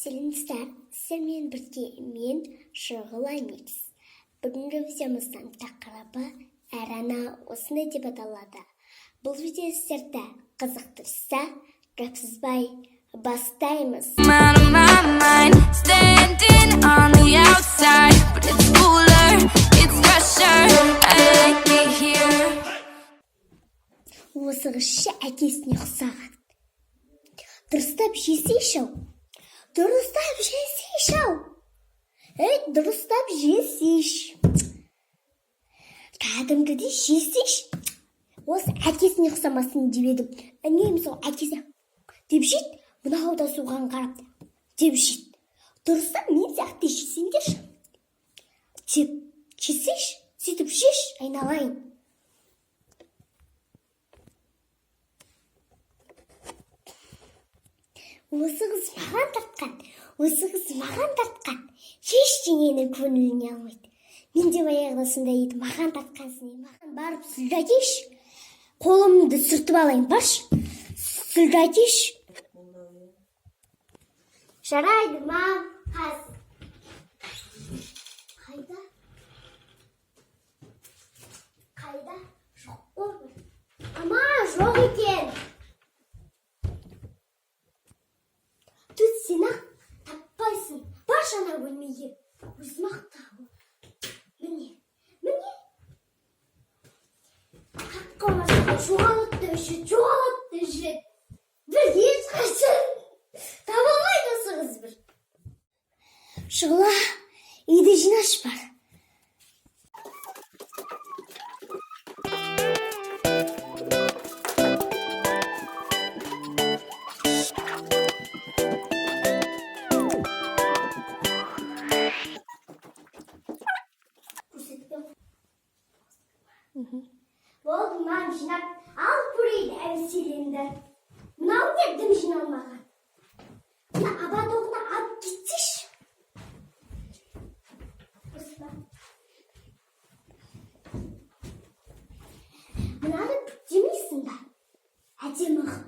сәлеметсіздер, сіздермен бірге мен Шұғыл Амикс. Бүгінгі видеомыздың тақырыбы әрана осындай деп аталады. Бұл видео сіздерді қызықтырса, жапсызбай бастаймыз. Осығызшы әкесіне ұқсаған. Дұрыстап жесейші-ау. Дұрыстап жесейші-ау. Дұрыстап жесейші. Кәдімгідей жесейші. Осы әкесіне ұқсамасын деп едім. Үнемі сол әкесіне деп жейді, мынау да соған қарап деп жейді. Дұрыстап мен сияқты жесеңдерші. Деп жесейші, сөйтіп жеш, айналайын. Осы қыз маған тартқан, ештеңені көңіліне алмайды. Мен де баяғыда сондай едім, маған тартқансын, маған барып сүлді әкейші. Қолымды сүртіп алайын, баршы, сүлді әкейші. Жарайды, мам, қаз. Қайда? Жоқ қой. Ама, жоқ екен. Сен-ақ таппайсың. Бар жана бөлмеге. Өзім-ақ табы. Міне. Қаққамасында жоғалыпты жүрет. Бір ешқашан таба алмайды осы қыз бір. Шұғыла, үйді жинаш бар. Болды, мам, жинап, ал көрейді әмселенді. Мынау не дым жиналмаған. Мына абатоғына алып кетсеші. Мынаны бүктемейсің ба? Әдемі қып.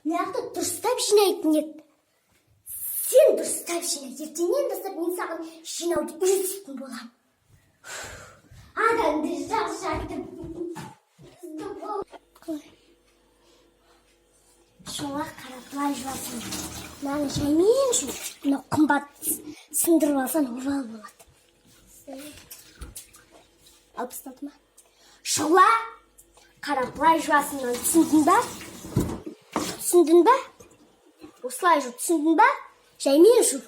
Мынақты дұрыстап жинайтын еді. Сен дұрыстап жина, ертеңнен бастап мен саған жинауды үйрететін болам. Адамды шаршаттым. Шоңа қарап былай жуасың. Мынаны жаймен жу. Мынау қымбат сындырып алсаң обал болады. Алып тастады ма? Шоңа қарап былай жуасың. Түсіндің ба? Түсіндің ба? Осылай жу, түсіндің ба? Жаймен жу.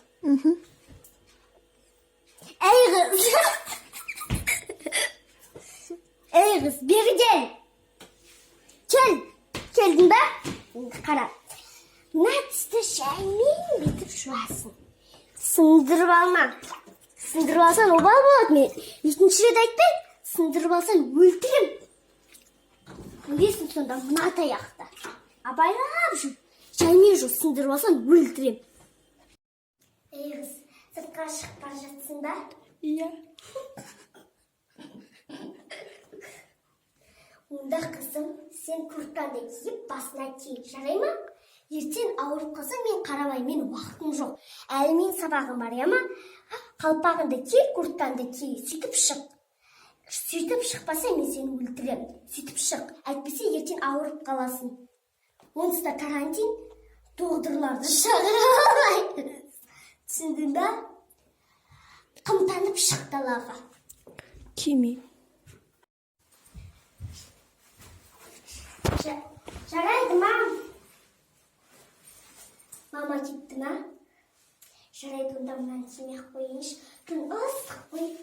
Әй қыз, бері кел. Келдің ба? Қарап. Мына түсті жаймен бетіп жуасың. Сындырып алма. Сындырып алсаң обал болады. Мен екінші рет айтпай, сындырып алсаң өлтірем. Өлесің сонда мына таяқта. Абайлап жүр. Жаймен жүр, сындырып алсаң өлтірем. Ей қыз, сыртқа шығып бара жатсың ба? Иә. Онда қызым, сен курткаңды киіп, басына ки, жарай ма? Ертең ауырып қалсаң, мен қарамай, мен уақытым жоқ. Әлі мен сабағым бар, яма? Қалпағыңды ки, курткаңды ки, сөйтіп шық. Сөйтіп шықпасаң, мен сені өлтірем. Сөйтіп шық, әйтпесе ертең ауырып қаласың. Онсыз да карантин, доғдырларды шағыралайды. Түсіндің ба? Қымтанып шық далаға. Кемей. Жарайды, мам. Мама кетті ма? Жарайды, онда мұнан кемей қойыңыз. Күн ыстық қой.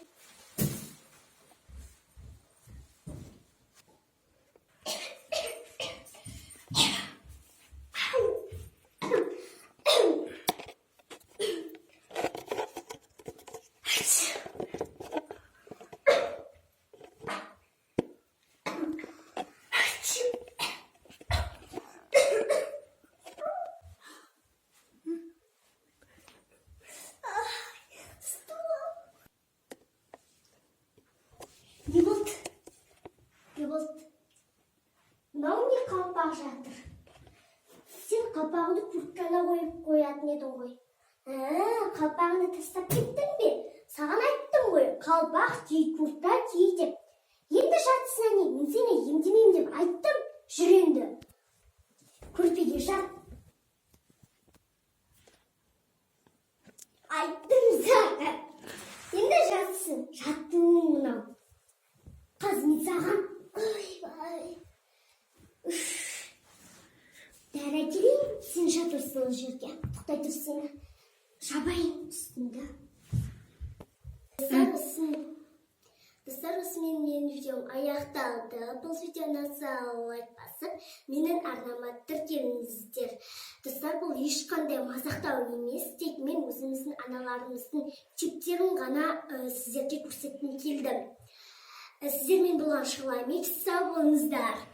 едің ғой. Қалпағыңды тастап кеттің бе? Саған айттым ғой, қалпақ ки, куртка ки деп. Енді жатсына не? Мен сені емдемеймін деп айттым. Жүр енді. Көрпеге жат. Айттым саған. Енді жатсың. Жаттың мынау. Қызмет саған. Ойбай. Дәрі әкелейін. Сен жат осы жерге. Тоқтай тұр сені. Жабайын үстіңді. Достар, осымен видеом аяқталды. Бұл видеоны лайк басып, менің арнама тіркеліңіздер. Достар, бұл ешқандай мазақтау емес, тек мен өзіміздің аналарымыздың типтерін ғана сіздерге көрсеткім келдім. Сіздермен болған шығыламын. Сау болыңыздар.